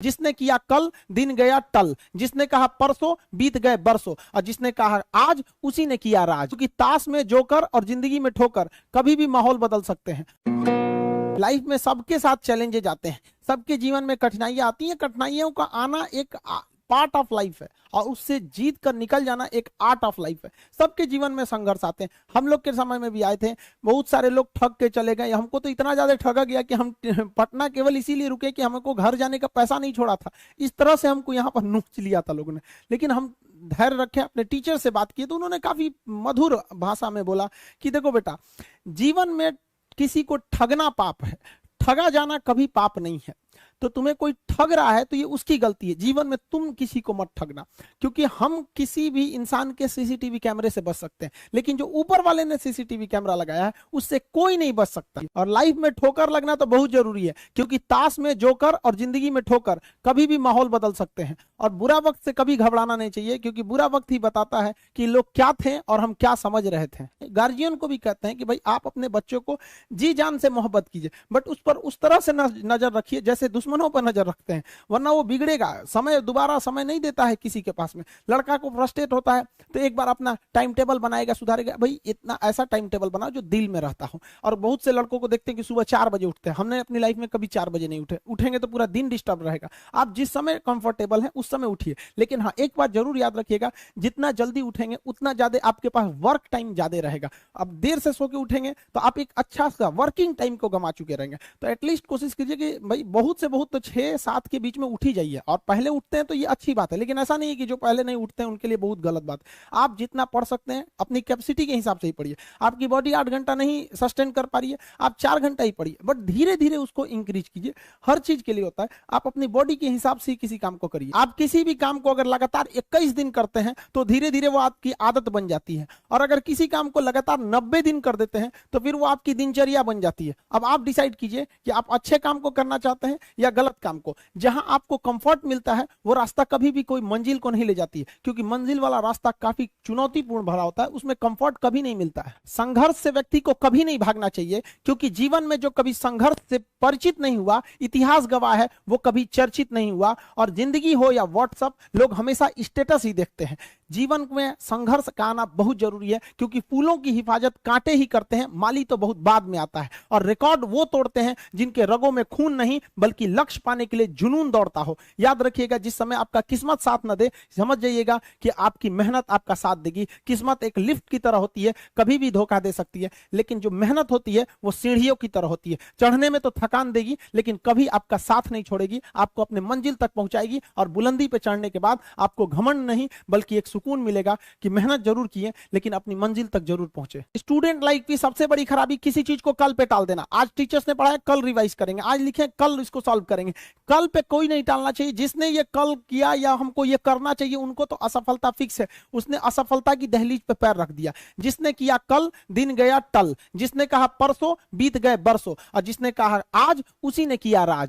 जिसने किया कल दिन गया टल, जिसने कहा परसों बीत गए बरसों, और जिसने कहा आज उसी ने किया राज। क्योंकि ताश में जोकर और जिंदगी में ठोकर कभी भी माहौल बदल सकते हैं। लाइफ में सबके साथ चैलेंजेज आते हैं, सबके जीवन में कठिनाइयां आती हैं। कठिनाइयों का आना एक पार्ट ऑफ लाइफ है और उससे जीत कर निकल जाना एक आर्ट ऑफ लाइफ है। सबके जीवन में संघर्ष आते हैं, हम लोग के समय में भी आए थे। बहुत सारे लोग ठग के चले गए, हमको तो इतना ज्यादा ठगा गया कि हम पटना केवल इसीलिए रुके कि हमको घर जाने का पैसा नहीं छोड़ा था। इस तरह से हमको यहाँ पर नोच लिया था लोगों ने, लेकिन हम धैर्य रखे। अपने टीचर से बात की तो उन्होंने काफी मधुर भाषा में बोला कि देखो बेटा, जीवन में किसी को ठगना पाप है, ठगा जाना कभी पाप नहीं है। तो तुम्हें कोई ठग रहा है तो ये उसकी गलती है, जीवन में तुम किसी को मत ठगना। क्योंकि हम किसी भी इंसान के सीसीटीवी कैमरे से बच सकते हैं, लेकिन जो ऊपर वाले ने सीसीटीवी कैमरा लगाया है उससे कोई नहीं बच सकता। और लाइफ में ठोकर लगना तो बहुत जरूरी है, क्योंकि ताश में जोकर और जिंदगी में ठोकर कभी भी माहौल बदल सकते हैं। और बुरा वक्त से कभी घबराना नहीं चाहिए, क्योंकि बुरा वक्त ही बताता है कि लोग क्या थे और हम क्या समझ रहे थे। गार्जियन को भी कहते हैं कि भाई आप अपने बच्चों को जी जान से मोहब्बत कीजिए, बट उस पर उस तरह से नजर रखिए जैसे दुश्मनों पर नजर रखते हैं, वरना वो बिगड़ेगा। समय दोबारा समय नहीं देता है किसी के पास में। लड़का को फ्रस्ट्रेट होता है तो एक बार अपना टाइम टेबल बनाएगा, सुधारेगा। भाई इतना ऐसा टाइम टेबल बनाओ जो दिल में रहता हो। और बहुत से लड़कों को देखते हैं कि सुबह 4 बजे उठते हैं, हमने अपनी लाइफ में कभी 4 बजे नहीं उठेंगे तो पूरा दिन डिस्टर्ब रहेगा। आप जिस समय कंफर्टेबल है उस समय उठिए, लेकिन हाँ एक बात जरूर याद रखिएगा, जितना जल्दी उठेंगे उतना ज्यादा आपके पास वर्क टाइम ज्यादा रहेगा। अब देर से सो के उठेंगे तो आप एक अच्छा सा वर्किंग टाइम को गंवा चुके रहेंगे। तो एटलीस्ट कोशिश कीजिए कि भाई बहुत से बहुत तो 6-7 के बीच में उठ ही जाइए। और पहले उठते हैं तो ये अच्छी बात है, लेकिन ऐसा नहीं है कि जो पहले नहीं उठते हैं उनके लिए बहुत गलत बात। आप जितना पढ़ सकते हैं अपनी कैपेसिटी के हिसाब से ही पढ़िए। आपकी बॉडी 8 घंटा नहीं सस्टेन कर पा रही है, आप 4 घंटा ही पढ़िए, बट धीरे धीरे उसको इंक्रीज कीजिए। हर चीज के लिए होता है, आप अपनी बॉडी के हिसाब से ही किसी काम को करिए। आप किसी भी काम को अगर लगातार 21 दिन करते हैं तो धीरे धीरे वो आपकी आदत बन जाती है, और अगर किसी काम को लगातार 90 दिन कर देते हैं तो फिर वो आपकी दिनचर्या बन जाती है। अब आप डिसाइड कीजिए कि आप अच्छे काम को करना चाहते हैं या गलत काम को। जहां आपको कंफर्ट मिलता है वो रास्ता कभी भी कोई मंजिल को नहीं ले जाती है, क्योंकि मंजिल वाला रास्ता काफी चुनौतीपूर्ण भरा होता है, उसमें कंफर्ट कभी नहीं मिलता है। संघर्ष से व्यक्ति को कभी नहीं भागना चाहिए, क्योंकि जीवन में जो कभी संघर्ष से परिचित नहीं हुआ, इतिहास गवाह है, वो कभी चर्चित नहीं हुआ। और जिंदगी हो या व्हाट्सएप, लोग हमेशा स्टेटस ही देखते हैं। जीवन में संघर्ष का आना बहुत जरूरी है, क्योंकि फूलों की हिफाजत कांटे ही करते हैं, माली तो बहुत बाद में आता है। और रिकॉर्ड वो तोड़ते हैं जिनके रगों में खून नहीं बल्कि लक्ष्य पाने के लिए जुनून दौड़ता हो। याद रखिएगा, जिस समय आपका किस्मत साथ न दे, समझ जाइएगा कि आपकी मेहनत आपका साथ देगी। किस्मत एक लिफ्ट की तरह होती है, कभी भी धोखा दे सकती है, लेकिन जो मेहनत होती है वो सीढ़ियों की तरह होती है। चढ़ने में तो थकान देगी, लेकिन कभी आपका साथ नहीं छोड़ेगी, आपको अपने मंजिल तक पहुंचाएगी। और बुलंदी पे चढ़ने के बाद आपको घमंड नहीं बल्कि एक सुकून मिलेगा कि मेहनत जरूर किए लेकिन अपनी मंजिल तक जरूर पहुंचे। स्टूडेंट लाइफ की सबसे बड़ी खराबी किसी चीज को कल पे टाल देना। आज टीचर्स ने पढ़ाया, कल रिवाइज करेंगे, आज लिखे कल इसको सॉल्व करेंगे। कल पे कोई नहीं टालना चाहिए। जिसने ये कल किया या हमको ये करना चाहिए, उनको तो असफलता फिक्स है, उसने असफलता की दहलीज पे पैर रख दिया। जिसने किया कल दिन गया टल, जिसने कहा परसों बीत गए बरसों, और जिसने कहा आज उसी ने किया राज।